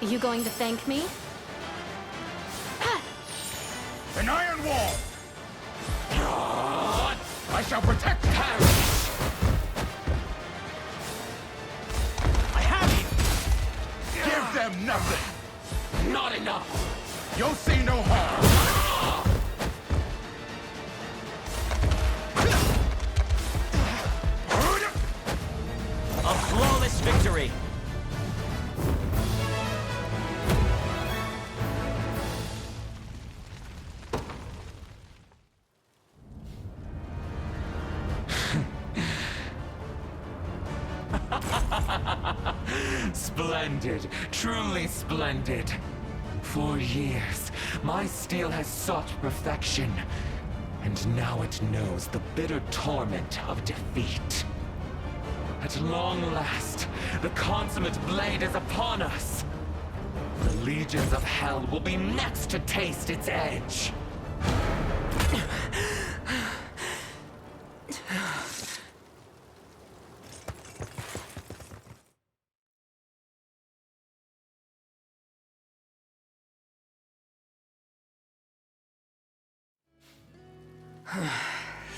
You going to thank me? An iron wall! I shall protect Paris! I have you! Give them nothing! Not enough! You'll see no harm! A flawless victory! Splendid, truly splendid. For years, my steel has sought perfection, and now it knows the bitter torment of defeat. At long last, the consummate blade is upon us. The legions of hell will be next to taste its edge.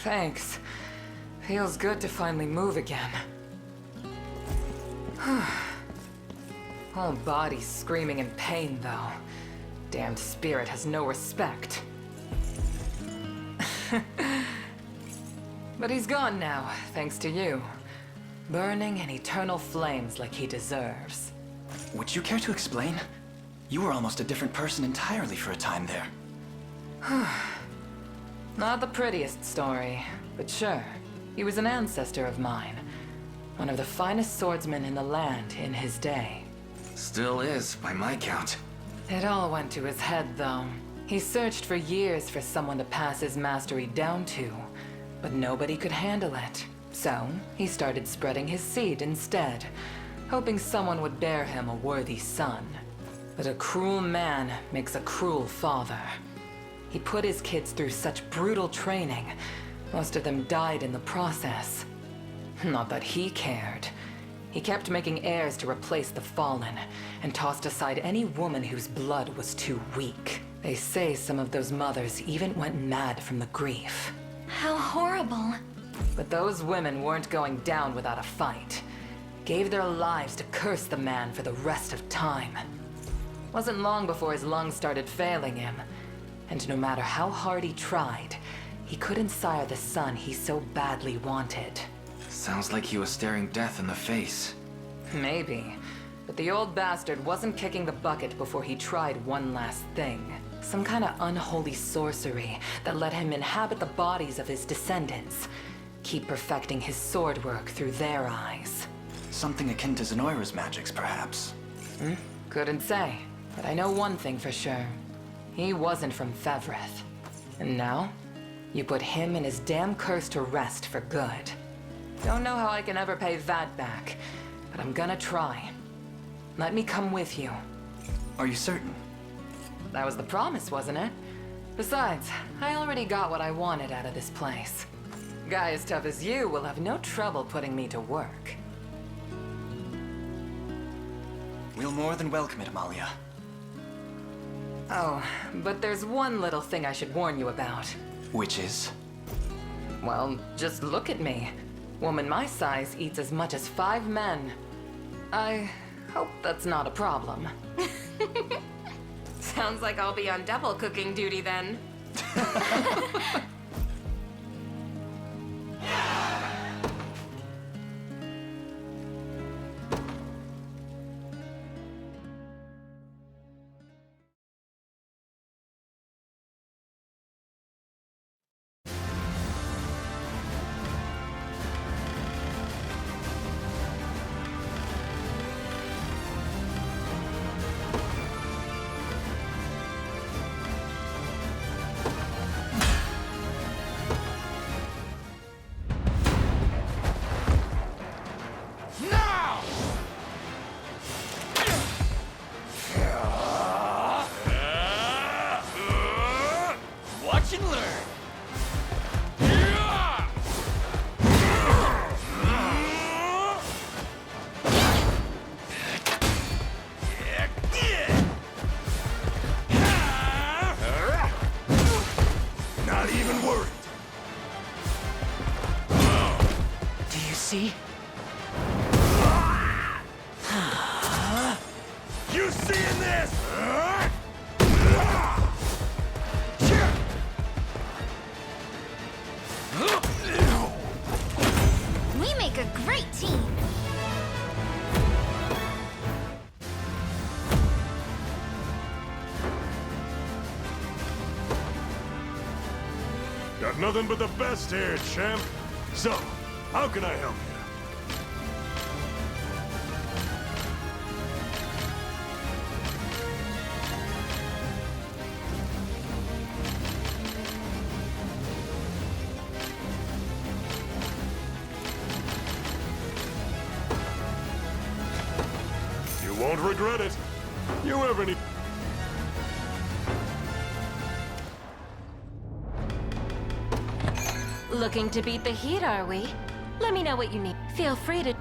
Thanks. Feels good to finally move again. Whole body's screaming in pain, though. Damned spirit has no respect. But he's gone now, thanks to you. Burning in eternal flames like he deserves. Would you care to explain? You were almost a different person entirely for a time there. Not the prettiest story, but sure. He was an ancestor of mine. One of the finest swordsmen in the land in his day. Still is, by my count. It all went to his head, though. He searched for years for someone to pass his mastery down to, but nobody could handle it. So, he started spreading his seed instead, hoping someone would bear him a worthy son. But a cruel man makes a cruel father. He put his kids through such brutal training, most of them died in the process. Not that he cared. He kept making heirs to replace the fallen, and tossed aside any woman whose blood was too weak. They say some of those mothers even went mad from the grief. How horrible. But those women weren't going down without a fight. Gave their lives to curse the man for the rest of time. Wasn't long before his lungs started failing him. And no matter how hard he tried, he couldn't sire the son he so badly wanted. Sounds like he was staring death in the face. Maybe. But the old bastard wasn't kicking the bucket before he tried one last thing. Some kind of unholy sorcery that let him inhabit the bodies of his descendants. Keep perfecting his sword work through their eyes. Something akin to Zenoira's magics, perhaps. Couldn't say. But I know one thing for sure. He wasn't from Fevrith. And now, you put him and his damn curse to rest for good. Don't know how I can ever pay that back, but I'm gonna try. Let me come with you. Are you certain? That was the promise, wasn't it? Besides, I already got what I wanted out of this place. Guy as tough as you will have no trouble putting me to work. We'll more than welcome it, Amalia. Oh, but there's one little thing I should warn you about. Which is? Well, just look at me. Woman my size eats as much as 5 men. I hope that's not a problem. Sounds like I'll be on double cooking duty then. Nothing but the best here, champ. So, how can I help you? You won't regret it. You ever need... Looking to beat the heat, are we? Let me know what you need. Feel free to...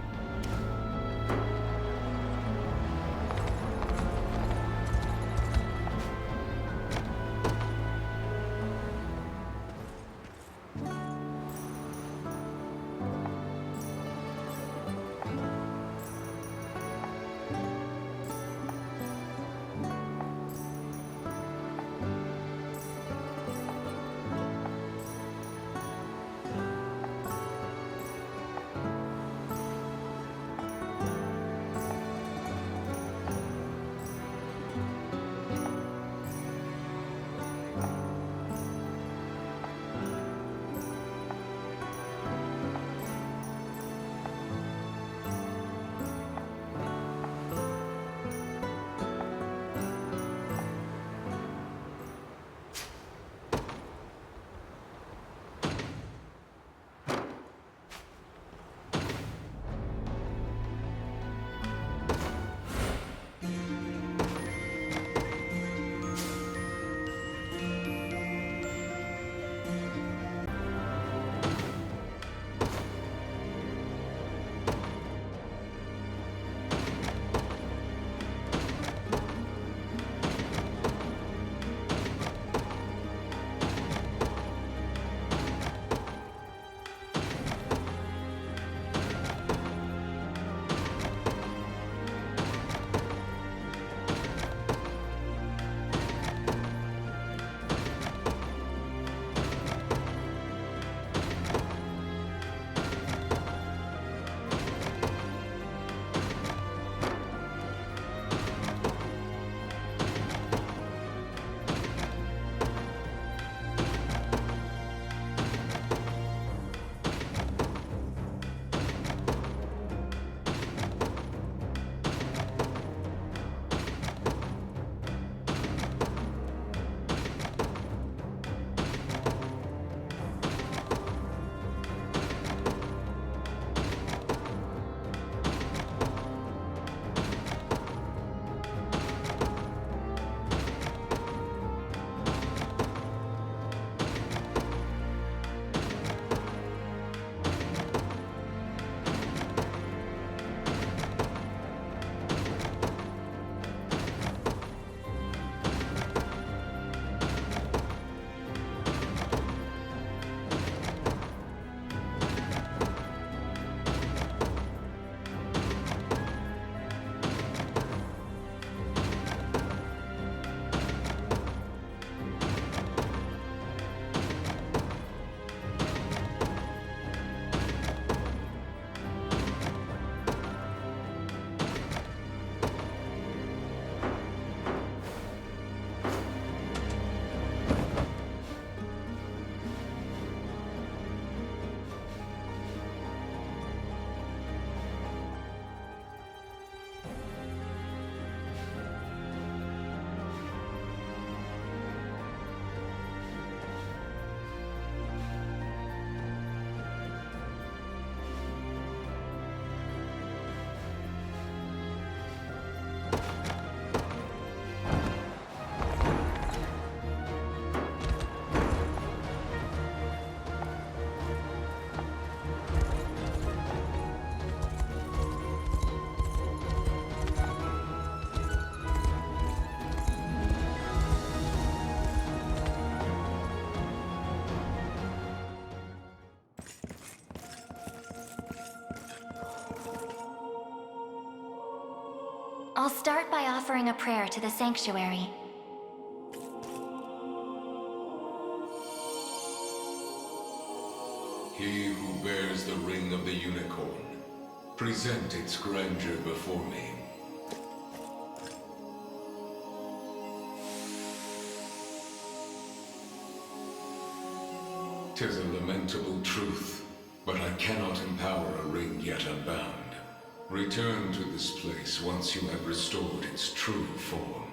I'll start by offering a prayer to the sanctuary. He who bears the ring of the unicorn, present its grandeur before me. 'Tis a lamentable truth, but I cannot empower a ring yet unbound. Return to this place once you have restored its true form.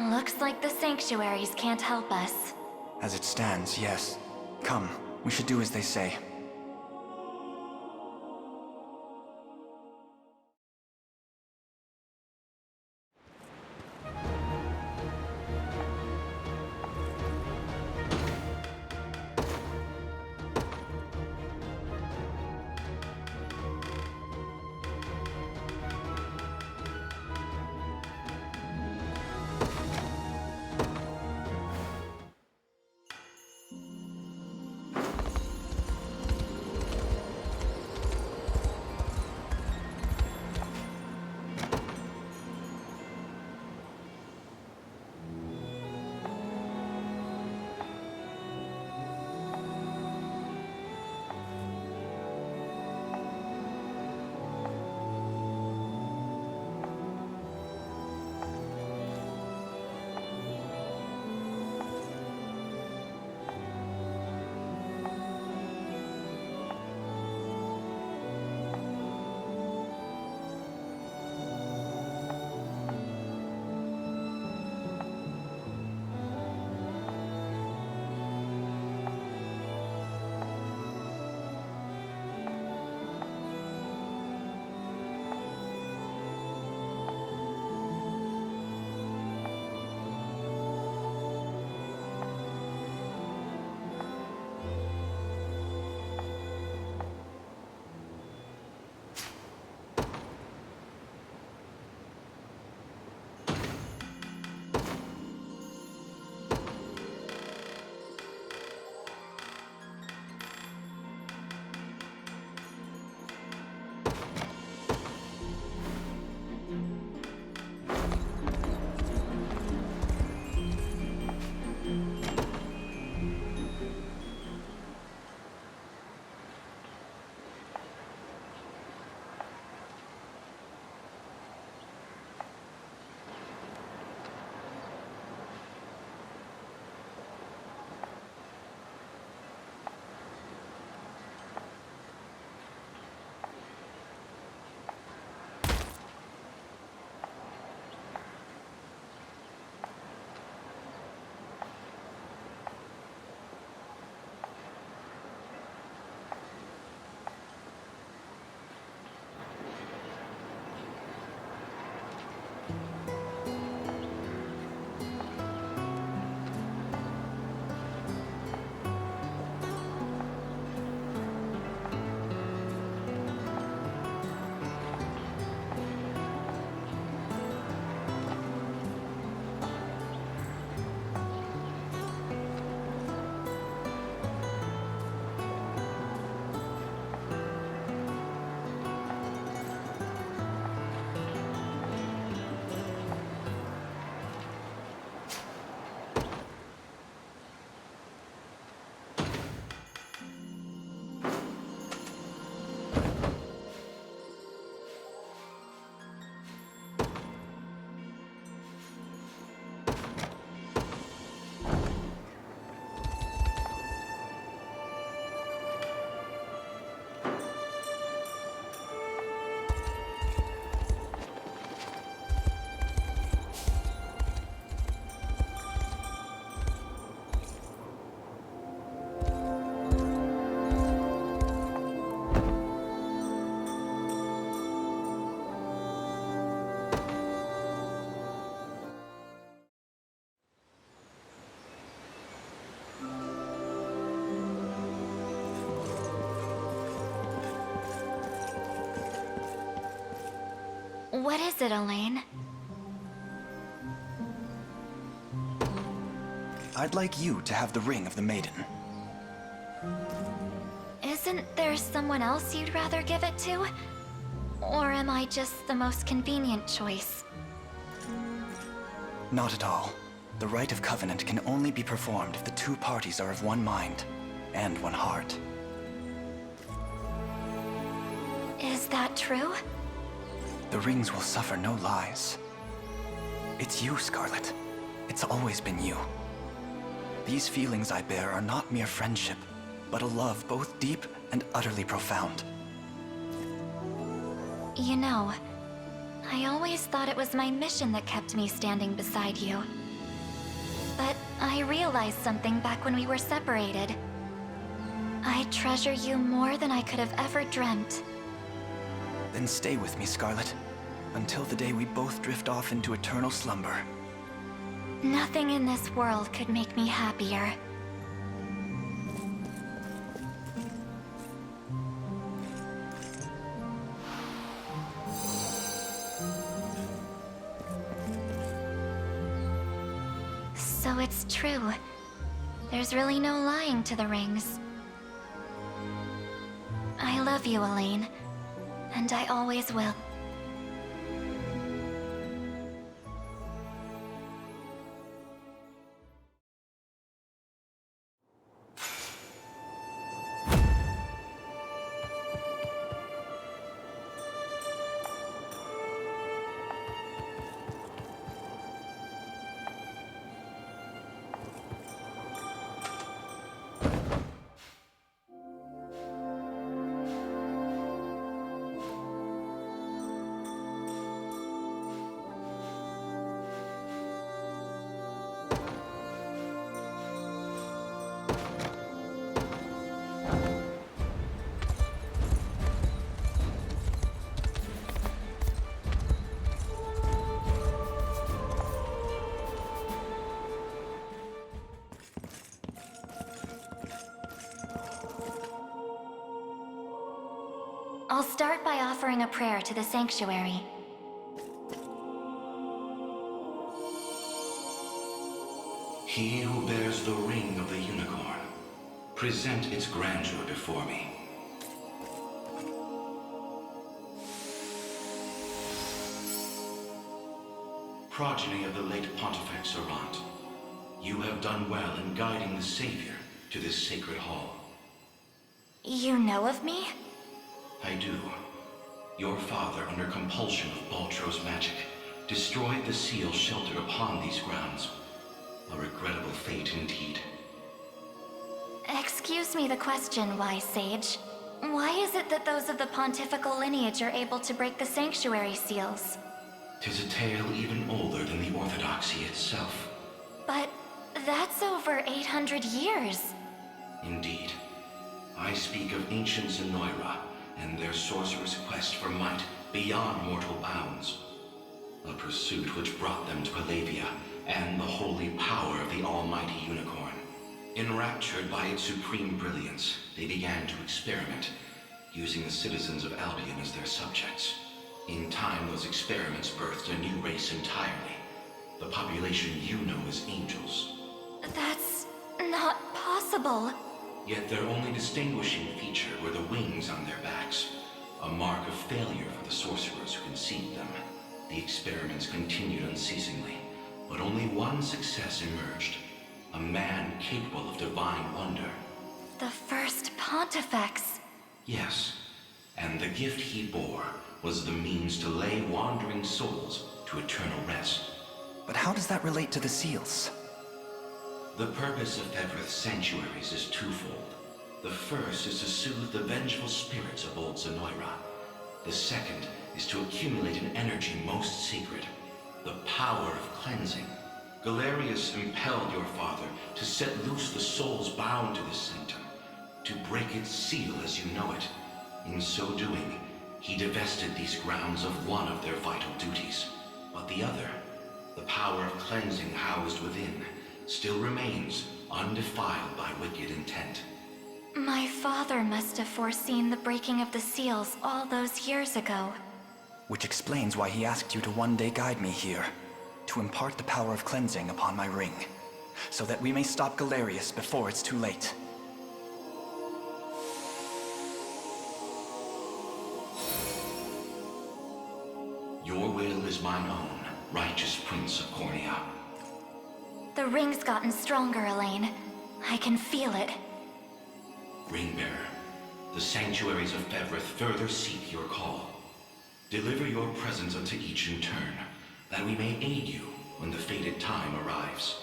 Looks like the sanctuaries can't help us. As it stands, yes. Come, we should do as they say. What is it, Elaine? I'd like you to have the ring of the maiden. Isn't there someone else you'd rather give it to? Or am I just the most convenient choice? Not at all. The rite of covenant can only be performed if the two parties are of one mind and one heart. Is that true? The rings will suffer no lies. It's you, Scarlet. It's always been you. These feelings I bear are not mere friendship, but a love both deep and utterly profound. You know, I always thought it was my mission that kept me standing beside you. But I realized something back when we were separated. I treasure you more than I could have ever dreamt. Then stay with me, Scarlet, until the day we both drift off into eternal slumber. Nothing in this world could make me happier. So it's true. There's really no lying to the rings. I love you, Elaine. And I always will. I'll start by offering a prayer to the sanctuary. He who bears the ring of the unicorn, present its grandeur before me. Progeny of the late Pontifex Errant, you have done well in guiding the Savior to this sacred hall. You know of me? I do. Your father, under compulsion of Baltro's magic, destroyed the seal sheltered upon these grounds. A regrettable fate indeed. Excuse me the question, wise sage. Why is it that those of the pontifical lineage are able to break the sanctuary seals? 'Tis a tale even older than the Orthodoxy itself. But that's over 800 years. Indeed. I speak of ancient Zenoira and their sorcerer's quest for might beyond mortal bounds. A pursuit which brought them to Palavia and the holy power of the almighty unicorn. Enraptured by its supreme brilliance, they began to experiment, using the citizens of Albion as their subjects. In time, those experiments birthed a new race entirely. The population you know as angels. That's not possible. Yet their only distinguishing feature were the wings on their backs, a mark of failure for the sorcerers who conceived them. The experiments continued unceasingly, but only one success emerged. A man capable of divine wonder. The first Pontifex. Yes, and the gift he bore was the means to lay wandering souls to eternal rest. But how does that relate to the seals? The purpose of Fevroth's sanctuaries is twofold. The first is to soothe the vengeful spirits of old Zenoira. The second is to accumulate an energy most sacred, the power of cleansing. Galerius impelled your father to set loose the souls bound to this sanctum, to break its seal as you know it. In so doing, he divested these grounds of one of their vital duties. But the other, the power of cleansing housed within, still remains undefiled by wicked intent. My father must have foreseen the breaking of the seals all those years ago. Which explains why he asked you to one day guide me here, to impart the power of cleansing upon my ring, so that we may stop Galerius before it's too late. Your will is mine own, righteous Prince of Cornea. The ring's gotten stronger, Elaine. I can feel it. Ringbearer, the sanctuaries of Fevroth further seek your call. Deliver your presence unto each in turn, that we may aid you when the fated time arrives.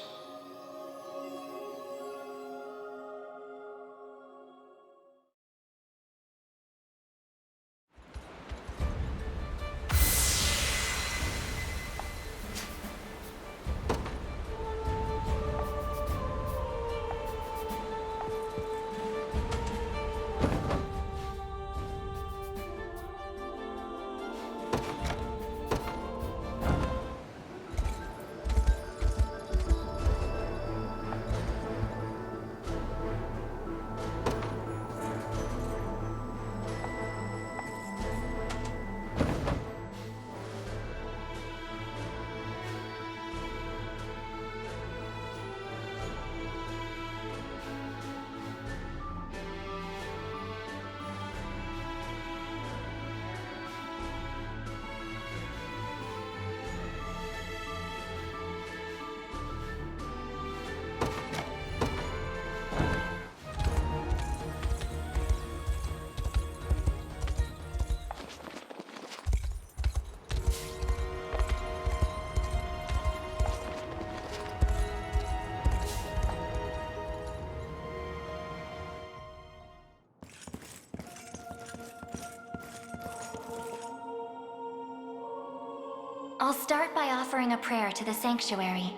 I'll start by offering a prayer to the sanctuary.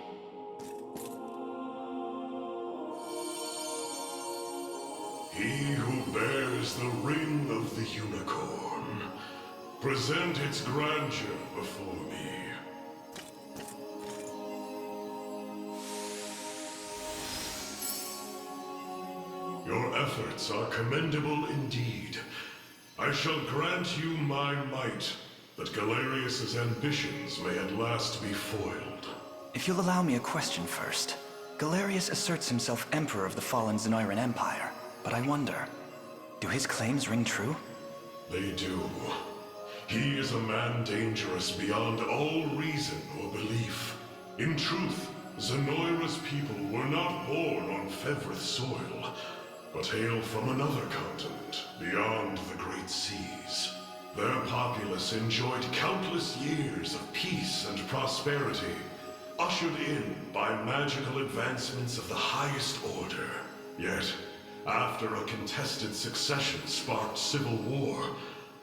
He who bears the ring of the unicorn, present its grandeur before me. Your efforts are commendable indeed. I shall grant you my might, that Galerius's ambitions may at last be foiled. If you'll allow me a question first. Galerius asserts himself Emperor of the fallen Zenoiran Empire, but I wonder, do his claims ring true? They do. He is a man dangerous beyond all reason or belief. In truth, Zenoira's people were not born on Fevrith soil, but hail from another continent, beyond the Great Seas. Their populace enjoyed countless years of peace and prosperity, ushered in by magical advancements of the highest order. Yet, after a contested succession sparked civil war,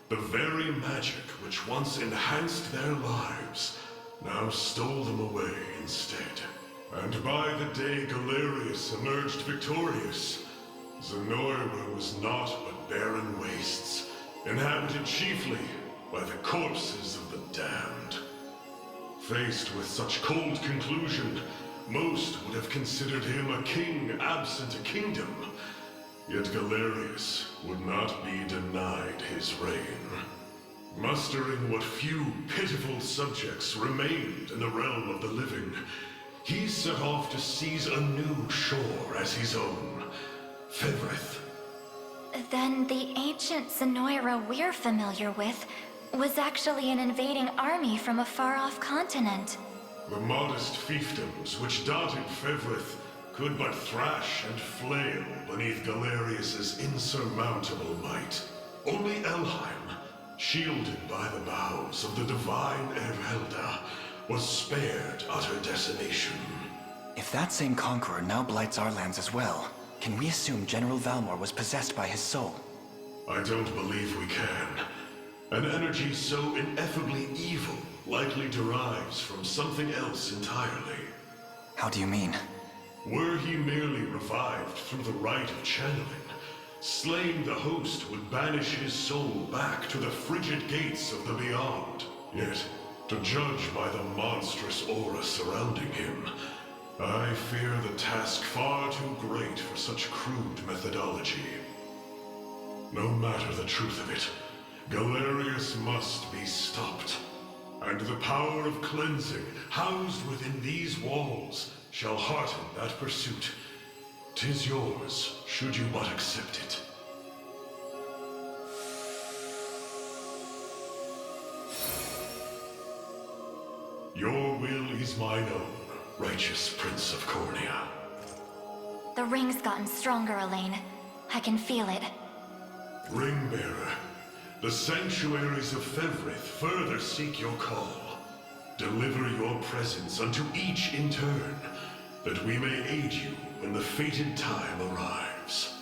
the very magic which once enhanced their lives now stole them away instead. And by the day Galerius emerged victorious, Zenoira was naught but barren wastes, inhabited chiefly by the corpses of the damned. Faced with such cold conclusion, most would have considered him a king absent a kingdom. Yet Galerius would not be denied his reign. Mustering what few pitiful subjects remained in the realm of the living, he set off to seize a new shore as his own, Fevrith. Then the ancient Zenoira we're familiar with was actually an invading army from a far-off continent. The modest fiefdoms which dotted Fevrith could but thrash and flail beneath Galerius's insurmountable might. Only Elheim, shielded by the boughs of the divine Erhelda, was spared utter decimation. If that same conqueror now blights our lands as well, can we assume General Valmor was possessed by his soul? I don't believe we can. An energy so ineffably evil likely derives from something else entirely. How do you mean? Were he merely revived through the rite of channeling, slaying the host would banish his soul back to the frigid gates of the beyond. Yet, to judge by the monstrous aura surrounding him, I fear the task far too great for such crude methodology. No matter the truth of it, Galerius must be stopped. And the power of cleansing housed within these walls shall hearten that pursuit. 'Tis yours, should you but accept it. Your will is mine own, righteous Prince of Cornea. The ring's gotten stronger, Elaine. I can feel it. Ringbearer, the sanctuaries of Fevrith further seek your call. Deliver your presence unto each in turn, that we may aid you when the fated time arrives.